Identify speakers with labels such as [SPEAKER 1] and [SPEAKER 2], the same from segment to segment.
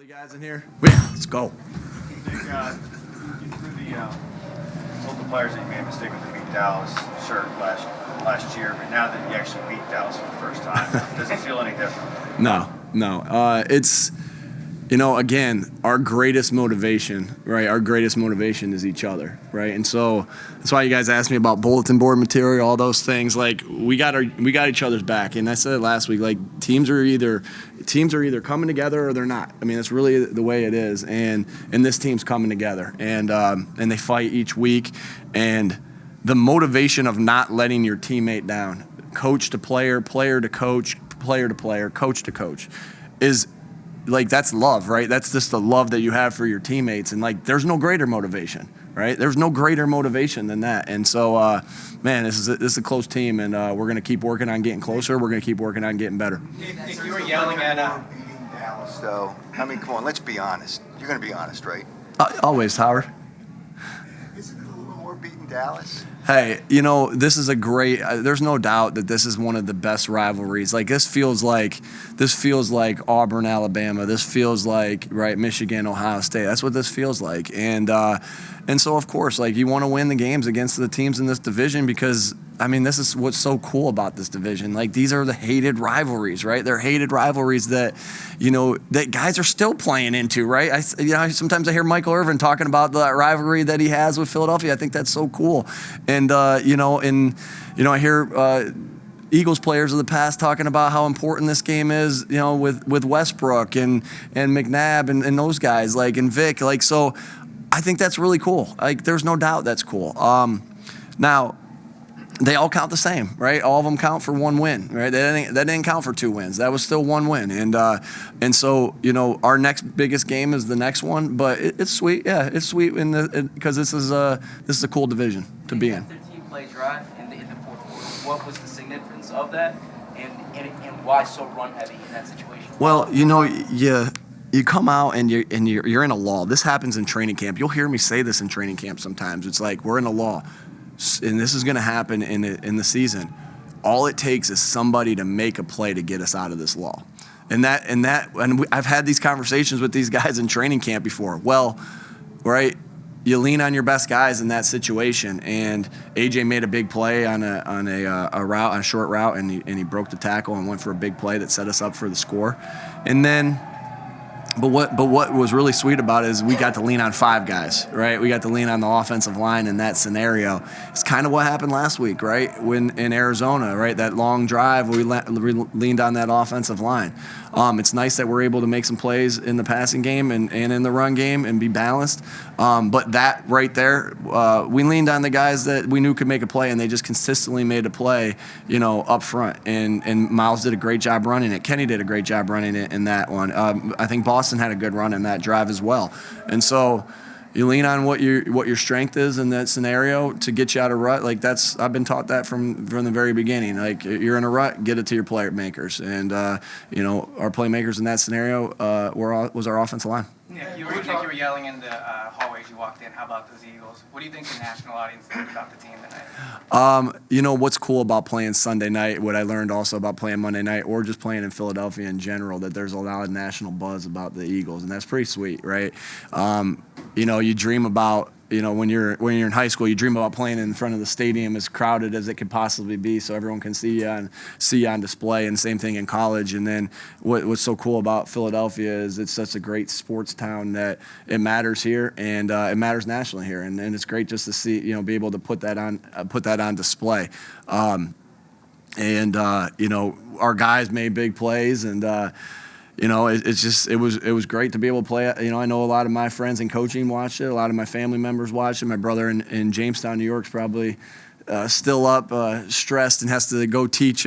[SPEAKER 1] you guys in here? Yeah, let's go.
[SPEAKER 2] I think you told the players that you made a mistake with the beat Dallas shirt last year, but now that you actually beat Dallas for the first time, does it feel any different?
[SPEAKER 1] No. It's, again, our greatest motivation, right? Our greatest motivation is each other, right? And so that's why you guys asked me about bulletin board material, all those things. Like we got each other's back, and I said it last week. Like teams are either coming together or they're not. I mean, that's really the way it is. And this team's coming together, and they fight each week, and the motivation of not letting your teammate down, coach to player, player to coach, player to player, coach to coach, is like, that's love, right? That's just the love that you have for your teammates. And like, there's no greater motivation, right? There's no greater motivation than that. And so, man, this is a close team, and we're going to keep working on getting closer. We're going to keep working on getting better.
[SPEAKER 2] If you were yelling at
[SPEAKER 3] beating Dallas, though, I mean, come on, let's be honest. You're going to be honest, right?
[SPEAKER 1] Always, Howard.
[SPEAKER 3] Isn't it a little more beating Dallas?
[SPEAKER 1] Hey, this is a great. There's no doubt that this is one of the best rivalries. Like this feels like Auburn, Alabama. This feels like Michigan, Ohio State. That's what this feels like. And so of course, like you want to win the games against the teams in this division because this is what's so cool about this division. Like these are the hated rivalries, right? They're hated rivalries that that guys are still playing into, right? Sometimes I hear Michael Irvin talking about the rivalry that he has with Philadelphia. I think that's so cool. And I hear Eagles players of the past talking about how important this game is, with Westbrook and McNabb and those guys, like, and Vic, like, so I think that's really cool. Like, there's no doubt that's cool. Now, they all count the same, right? All of them count for one win, right? That didn't count for two wins. That was still one win. And so, our next biggest game is the next one, but it's sweet. Yeah, it's sweet because this is a cool division to be in.
[SPEAKER 4] Their team played dry in the fourth quarter. What was the significance of that, and why so run heavy in that situation?
[SPEAKER 1] Well, you come out and you're in a lull. This happens in training camp. You'll hear me say this in training camp sometimes. It's like we're in a lull. And this is going to happen in the season. All it takes is somebody to make a play to get us out of this lull. And I've had these conversations with these guys in training camp before. Well, right, you lean on your best guys in that situation. And AJ made a big play on a short route, and he broke the tackle and went for a big play that set us up for the score. And then. But what was really sweet about it is we got to lean on five guys, right? We got to lean on the offensive line in that scenario. It's kind of what happened last week, right? When in Arizona, right? That long drive, we leaned on that offensive line. It's nice that we're able to make some plays in the passing game and in the run game and be balanced. But that right there, we leaned on the guys that we knew could make a play, and they just consistently made a play, up front. And Miles did a great job running it. Kenny did a great job running it in that one. I think Boston had a good run in that drive as well. And so you lean on what your strength is in that scenario to get you out of rut. Like I've been taught that from the very beginning. Like you're in a rut, get it to your playmakers. And our playmakers in that scenario was our offensive line.
[SPEAKER 5] Yeah, you were yelling in the hallways you walked in. How about those Eagles? What do you think the national audience thinks about the team tonight?
[SPEAKER 1] What's cool about playing Sunday night, what I learned also about playing Monday night or just playing in Philadelphia in general, that there's a lot of national buzz about the Eagles, and that's pretty sweet, right? You dream about, when you're in high school, you dream about playing in front of the stadium as crowded as it could possibly be, so everyone can see you on display. And same thing in college. And then what's so cool about Philadelphia is it's such a great sports town that it matters here, and it matters nationally here. And it's great just to see, be able to put that on display. Our guys made big plays, and. It was great to be able to play it. I know a lot of my friends in coaching watched it. A lot of my family members watched it. My brother in Jamestown, New York, is probably still up, stressed, and has to go teach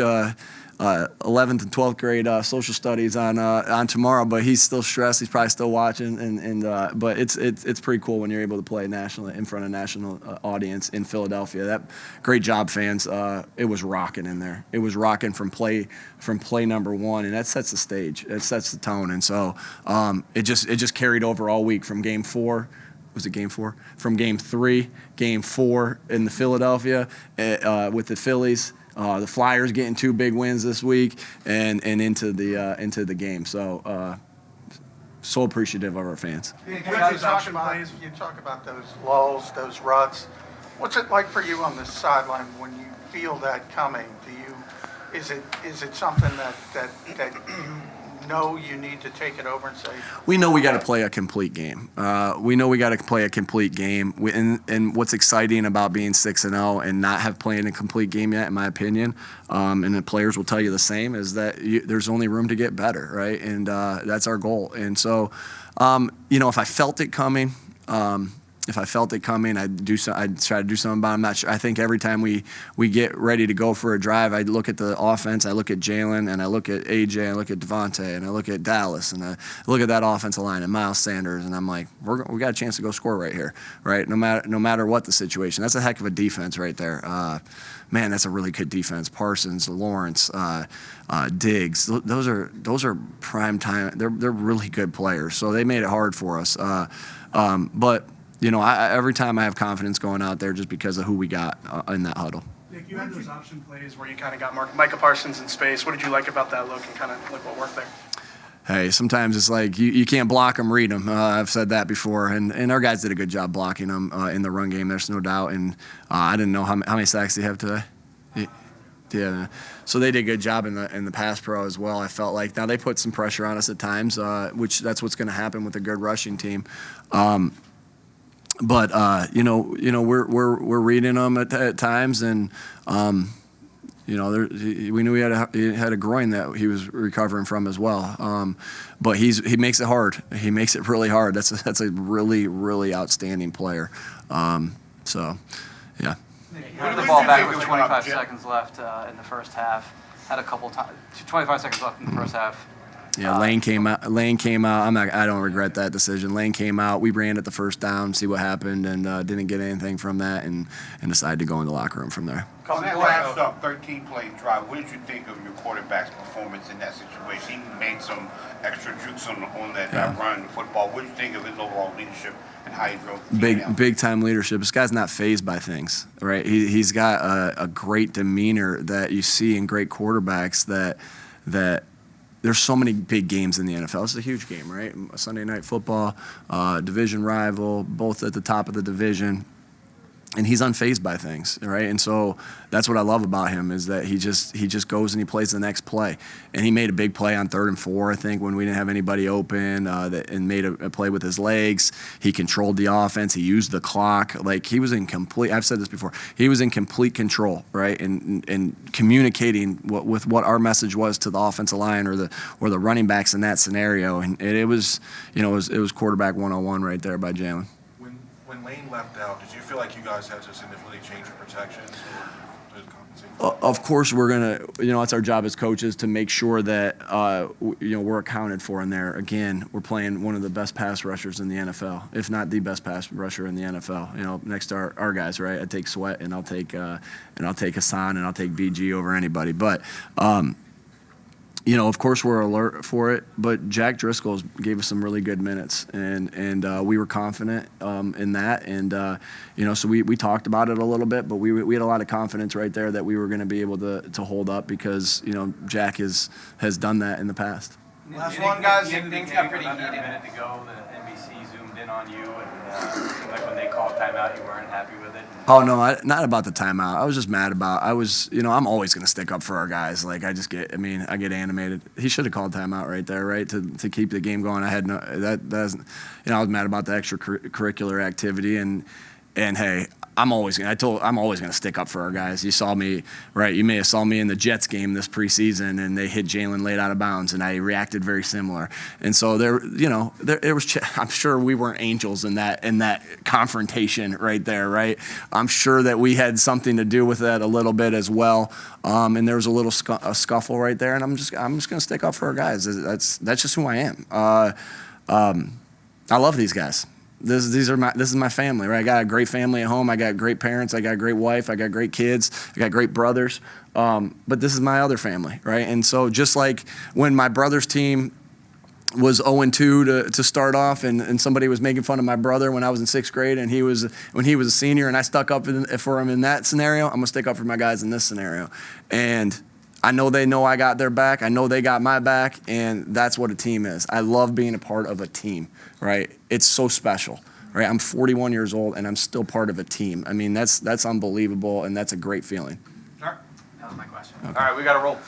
[SPEAKER 1] 11th and 12th grade social studies on tomorrow. But he's still stressed. He's probably still watching. But it's pretty cool when you're able to play nationally in front of a national audience in Philadelphia. Great job, fans. It was rocking in there. It was rocking from play number one, and that sets the stage. It sets the tone. And so it just carried over all week from game 4. Was it game 4? From game 3, game 4 in the Philadelphia with the Phillies. The Flyers getting 2 big wins this week, and into the game. So so appreciative of our fans.
[SPEAKER 6] You talk about those lulls, those ruts. What's it like for you on the sideline when you feel that coming? Is it something that you know you need to take it over and say?
[SPEAKER 1] We know we got to play a complete game. And what's exciting about being 6-0 and not have played a complete game yet, in my opinion, and the players will tell you the same, is that there's only room to get better, right? And that's our goal. And so, if I felt it coming. I'd try to do something about it. I'm not sure. I think every time we get ready to go for a drive, I look at the offense, I look at Jalen, and I look at AJ, I look at Devontae, and I look at Dallas, and I look at that offensive line and Miles Sanders, and I'm like, we got a chance to go score right here, right? No matter what the situation. That's a heck of a defense right there. Man, that's a really good defense. Parsons, Lawrence, Diggs. Those are prime time. They're really good players. So they made it hard for us. But every time I have confidence going out there just because of who we got in that huddle.
[SPEAKER 7] Nick, you had those option plays where you kind of got Micah Parsons in space. What did you like about that look and kind of like what worked there?
[SPEAKER 1] Hey, sometimes it's like you can't block them, read them. I've said that before, and our guys did a good job blocking them in the run game. There's no doubt. And I didn't know how many sacks they have today. Yeah, so they did a good job in the pass pro as well. I felt like now they put some pressure on us at times, which that's what's going to happen with a good rushing team. But we're reading them at times, and we knew he had a groin that he was recovering from as well. But he makes it hard. He makes it really hard. That's a really, really outstanding player. So, yeah.
[SPEAKER 8] Put the ball back with 25 seconds left in the first half. Had a couple times. 25 seconds left in the first half.
[SPEAKER 1] Yeah, Lane came out. I don't regret that decision. Lane came out. We ran at the first down, see what happened, and didn't get anything from that, and decided to go in the locker room from there.
[SPEAKER 9] On that last 13-play drive, what did you think of your quarterback's performance in that situation? He made some extra jukes on that run football. What did you think of his overall leadership and how he drove the team down? Big time leadership. This guy's not fazed by things, right? He's got a great demeanor that you see in great quarterbacks that there's so many big games in the NFL. It's a huge game, right? Sunday Night Football, division rival, both at the top of the division. And he's unfazed by things, right? And so that's what I love about him is that he just goes and he plays the next play. And he made a big play on 3rd and 4, I think, when we didn't have anybody open, and made a play with his legs. He controlled the offense. He used the clock. Like, he was in complete – I've said this before. He was in complete control, right, and communicating with what our message was to the offensive line or the running backs in that scenario. And it was quarterback 101 right there by Jalen.
[SPEAKER 10] When Lane left out, did you feel like you guys had to significantly change your protections or to compensate for that?
[SPEAKER 1] Of course, we're going to, it's our job as coaches to make sure that, we're accounted for in there. Again, we're playing one of the best pass rushers in the NFL, if not the best pass rusher in the NFL. Next to our guys, right? I take Sweat and I'll take Hassan and I'll take BG over anybody. But, of course we're alert for it, but Jack Driscoll gave us some really good minutes, and we were confident in that, and so we talked about it a little bit, but we had a lot of confidence right there that we were going to be able to hold up because Jack has done that in the past.
[SPEAKER 7] Last one, guys.
[SPEAKER 5] Things got pretty heated.
[SPEAKER 7] A minute to go, the NBC zoomed in on you, and seemed like when they called timeout, you weren't happy with it.
[SPEAKER 1] Oh no, not about the timeout. I was just mad about. I'm always going to stick up for our guys. Like I get animated. He should have called timeout right there, right, to keep the game going. I had I was mad about the extracurricular activity, and hey, I'm always going to stick up for our guys. You saw me, right? You may have saw me in the Jets game this preseason, and they hit Jalen late out of bounds, and I reacted very similar. And so I'm sure we weren't angels in that confrontation right there, right? I'm sure that we had something to do with that a little bit as well. And there was a little scuffle right there, and I'm just going to stick up for our guys. That's just who I am. I love these guys. This is my family, right? I got a great family at home. I got great parents. I got a great wife. I got great kids. I got great brothers. But this is my other family, right? And so just like when my brother's team was 0-2 to start off, and somebody was making fun of my brother when I was in 6th grade, and when he was a senior, and I stuck up for him in that scenario, I'm gonna stick up for my guys in this scenario. And I know I got their back. I know they got my back, and that's what a team is. I love being a part of a team, right? It's so special, right? I'm 41 years old, and I'm still part of a team. I mean, that's unbelievable, and that's a great feeling.
[SPEAKER 5] All right. That was my question.
[SPEAKER 1] Okay.
[SPEAKER 11] All right, we got to roll.